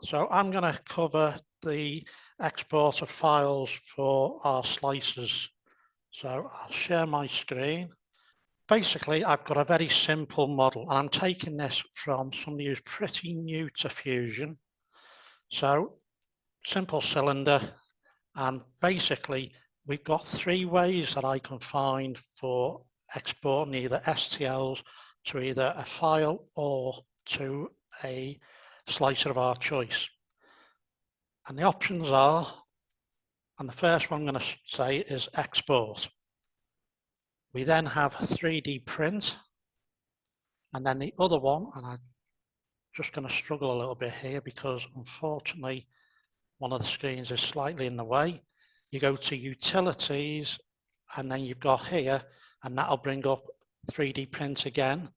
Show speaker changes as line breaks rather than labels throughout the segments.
So I'm going to cover the export of files for our slicers. So I'll share my screen. Basically, I've got a very simple model, and I'm taking this from somebody who's pretty new to Fusion. So simple cylinder, and basically we've got three ways that I can find for exporting either STLs to either a file or to a slicer of our choice. And the options are, and the first one I'm going to say is export. We then have 3D print, and then the other one, and I'm just going to struggle a little bit here because unfortunately one of the screens is slightly in the way. You go to utilities, and then you've got here, and that'll bring up 3D print again.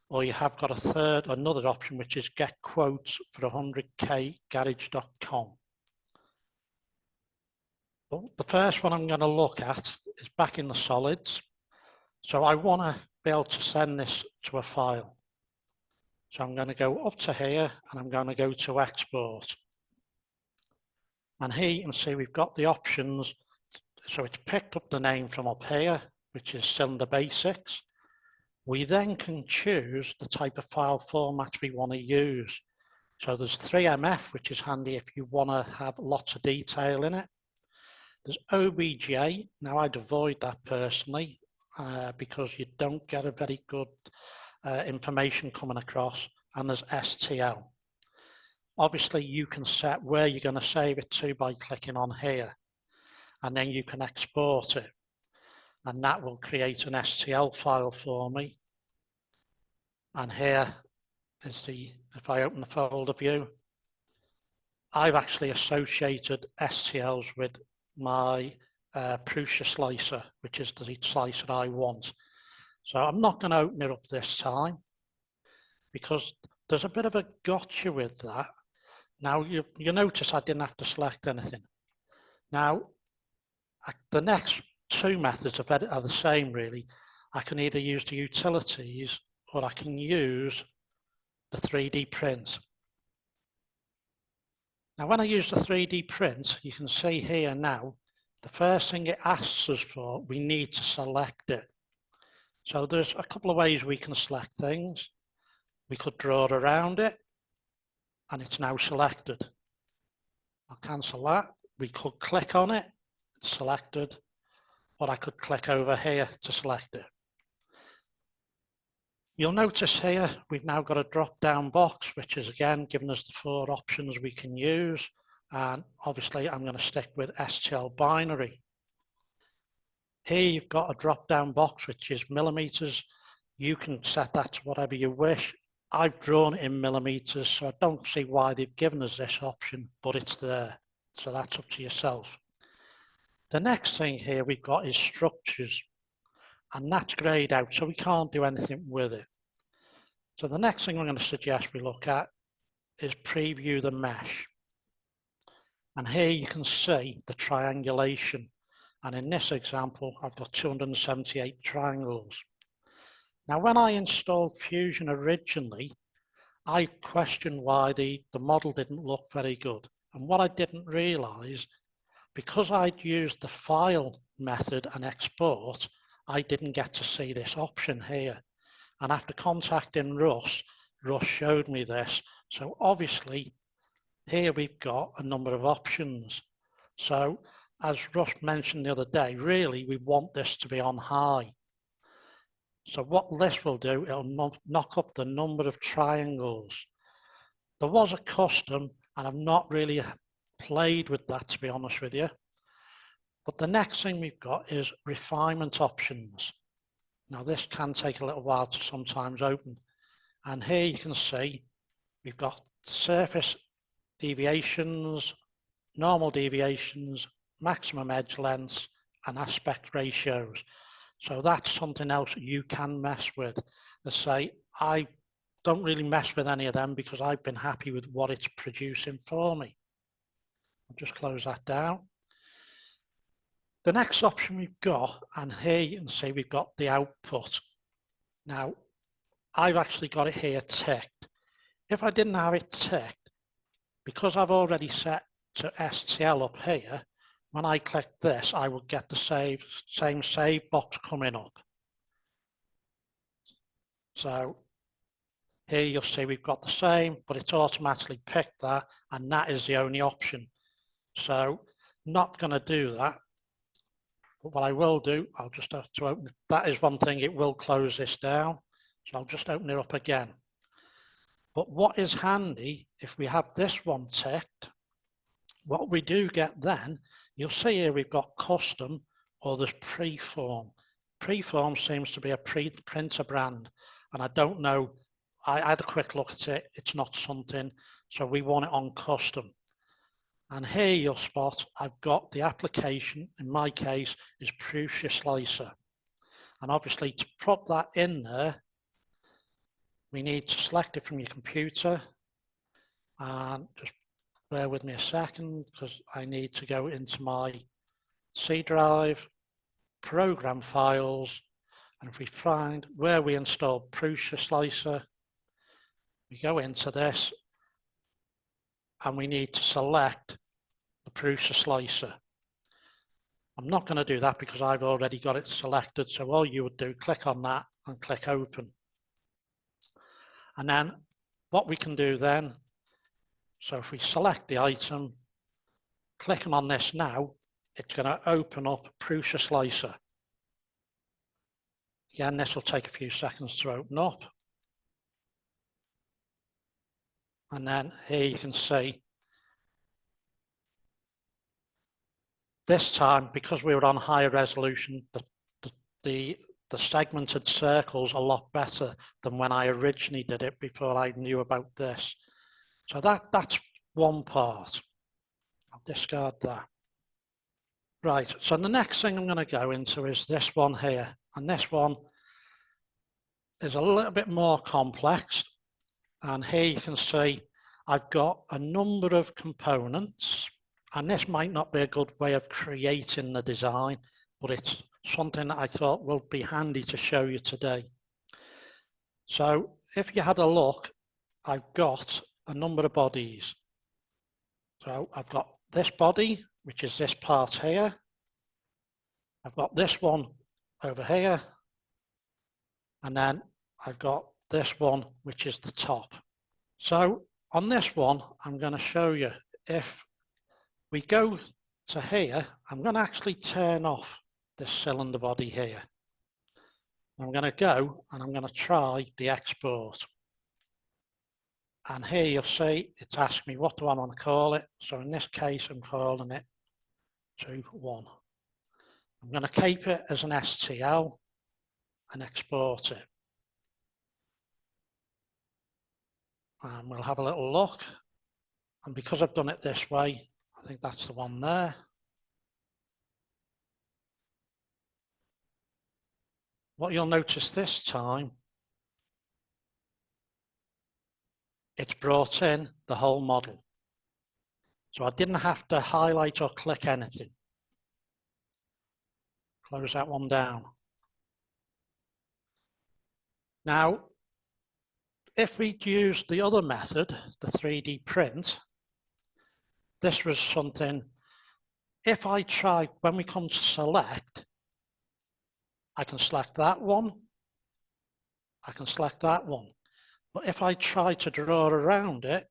Or you have got another option, which is get quotes for 100k garage.com. Well, the first one I'm going to look at is back in the solids. So I want to be able to send this to a file. So I'm going to go up to here, and I'm going to go to export. And here you can see we've got the options. So it's picked up the name from up here, which is Cylinder Basics. We then can choose the type of file format we want to use. So there's 3MF, which is handy if you want to have lots of detail in it. There's OBJ. Now I'd avoid that personally because you don't get a very good information coming across. And there's STL. Obviously you can set where you're going to save it to by clicking on here. And then you can export it. And that will create an STL file for me. And here is if I open the folder view, I've actually associated STLs with my Prusa slicer, which is the slicer I want. So I'm not going to open it up this time because there's a bit of a gotcha with that. Now you notice I didn't have to select anything. Now the next two methods are the same really. I can either use the utilities or I can use the 3D print. Now when I use the 3D print, you can see here now, the first thing it asks us for, we need to select it. So there's a couple of ways we can select things. We could draw around it and it's now selected. I'll cancel that. We could click on it, it's selected, or I could click over here to select it. You'll notice here we've now got a drop-down box, which is again giving us the 4 options we can use. And obviously I'm going to stick with STL binary. Here you've got a drop-down box, which is millimeters. You can set that to whatever you wish. I've drawn it in millimeters, so I don't see why they've given us this option, but it's there. So that's up to yourself. The next thing here we've got is structures, and that's grayed out, so we can't do anything with it. So the next thing I'm going to suggest we look at is preview the mesh. And here you can see the triangulation. And in this example, I've got 278 triangles. Now, when I installed Fusion originally, I questioned why the model didn't look very good. And what I didn't realize, because I'd used the file method and export, I didn't get to see this option here. And after contacting Russ showed me this. So obviously, here we've got a number of options. So as Russ mentioned the other day, really we want this to be on high. So what this will do, it'll knock up the number of triangles. There was a custom, and I've not really played with that, to be honest with you. But the next thing we've got is refinement options. Now this can take a little while to sometimes open. And here you can see we've got surface deviations, normal deviations, maximum edge lengths, and aspect ratios. So that's something else you can mess with. Let's say I don't really mess with any of them because I've been happy with what it's producing for me. I'll just close that down. The next option we've got, and here you can see we've got the output. Now, I've actually got it here ticked. If I didn't have it ticked, because I've already set to STL up here, when I click this, I will get the same save box coming up. So here you'll see we've got the same, but it's automatically picked that, and that is the only option. So not going to do that. But what I will do, I'll just have to open it. That is one thing, it will close this down. So I'll just open it up again. But what is handy, if we have this one ticked, what we do get then, you'll see here we've got custom or there's preform. Preform seems to be a printer brand, and I don't know, I had a quick look at it, it's not something, so we want it on custom. And here you'll spot, I've got the application, in my case, is Prusa Slicer. And obviously to put that in there, we need to select it from your computer. And just bear with me a second, because I need to go into my C drive, program files, and if we find where we installed Prusa Slicer, we go into this, and we need to select the Prusa Slicer. I'm not going to do that because I've already got it selected. So all you would do, click on that and click open. And then what we can do then, so if we select the item, clicking on this now, it's going to open up Prusa Slicer. Again, this will take a few seconds to open up. And then here you can see, this time, because we were on higher resolution, the segmented circle's a lot better than when I originally did it before I knew about this. So that's one part. I'll discard that. Right, so the next thing I'm going to go into is this one here. And this one is a little bit more complex. And here you can see I've got a number of components. And this might not be a good way of creating the design, but it's something that I thought will be handy to show you today. So if you had a look, I've got a number of bodies. So I've got this body, which is this part here. I've got this one over here. And then I've got this one, which is the top. So on this one, I'm going to show you, if we go to here, I'm going to actually turn off this cylinder body here. I'm going to go and I'm going to try the export. And here you'll see it's asked me what do I want to call it. So in this case, I'm calling it 2.1. I'm going to keep it as an STL and export it. And we'll have a little look. And because I've done it this way, I think that's the one there. What you'll notice this time, it's brought in the whole model. So I didn't have to highlight or click anything. Close that one down. Now, if we'd used the other method, the 3D print, this was something, if I try, when we come to select, I can select that one, I can select that one. But if I try to draw around it,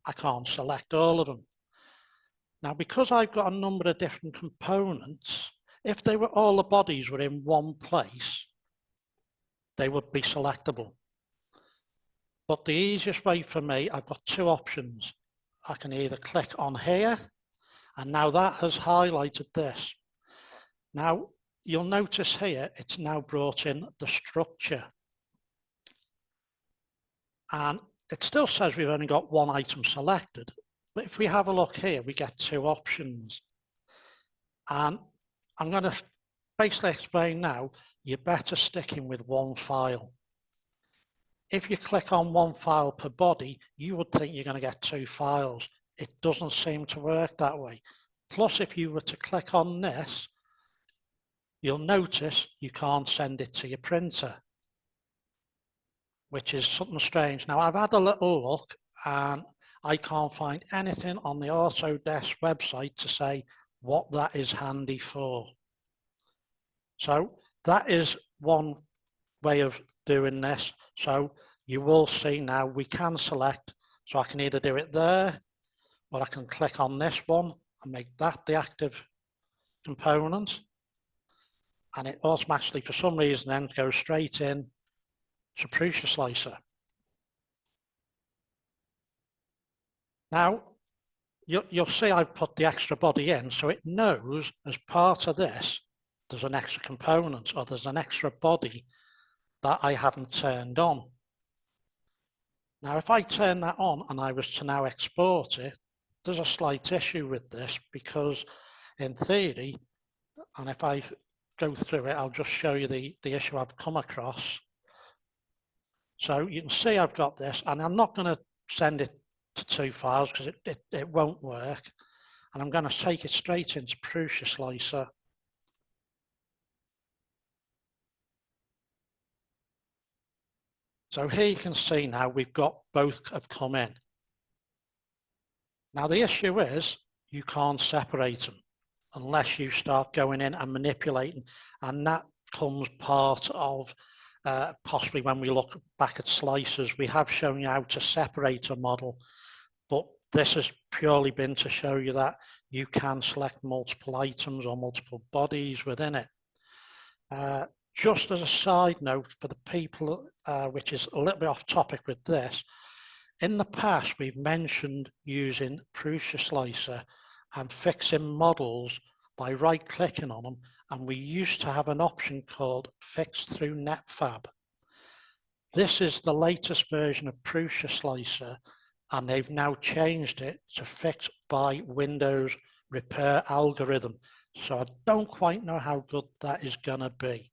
I can't select all of them. Now, because I've got a number of different components, if they were all the bodies were in one place, they would be selectable. But the easiest way for me, I've got two options. I can either click on here, and now that has highlighted this. Now, you'll notice here, it's now brought in the structure. And it still says we've only got one item selected. But if we have a look here, we get two options. And I'm going to basically explain now, you're better sticking with one file. If you click on one file per body, you would think you're going to get two files. It doesn't seem to work that way. Plus, if you were to click on this, you'll notice you can't send it to your printer, which is something strange. Now, I've had a little look and I can't find anything on the Autodesk website to say what that is handy for. So that is one way of doing this. So you will see now we can select, so I can either do it there, or I can click on this one and make that the active component. And it automatically, for some reason, then goes straight in to Prusa Slicer. Now, you'll see I've put the extra body in, so it knows as part of this, there's an extra component or there's an extra body that I haven't turned on. Now, if I turn that on and I was to now export it, there's a slight issue with this because in theory, and if I go through it, I'll just show you the issue I've come across. So you can see I've got this, and I'm not going to send it to 2 files because it won't work. And I'm going to take it straight into Prusa Slicer. So here you can see now we've got both have come in. Now the issue is you can't separate them unless you start going in and manipulating, and that comes part of possibly when we look back at slicers, we have shown you how to separate a model, but this has purely been to show you that you can select multiple items or multiple bodies within it. Just as a side note for the people, which is a little bit off topic with this, in the past we've mentioned using Prusa Slicer and fixing models by right-clicking on them, and we used to have an option called Fix Through NetFab. This is the latest version of Prusa Slicer, and they've now changed it to Fix by Windows Repair Algorithm. So I don't quite know how good that is going to be.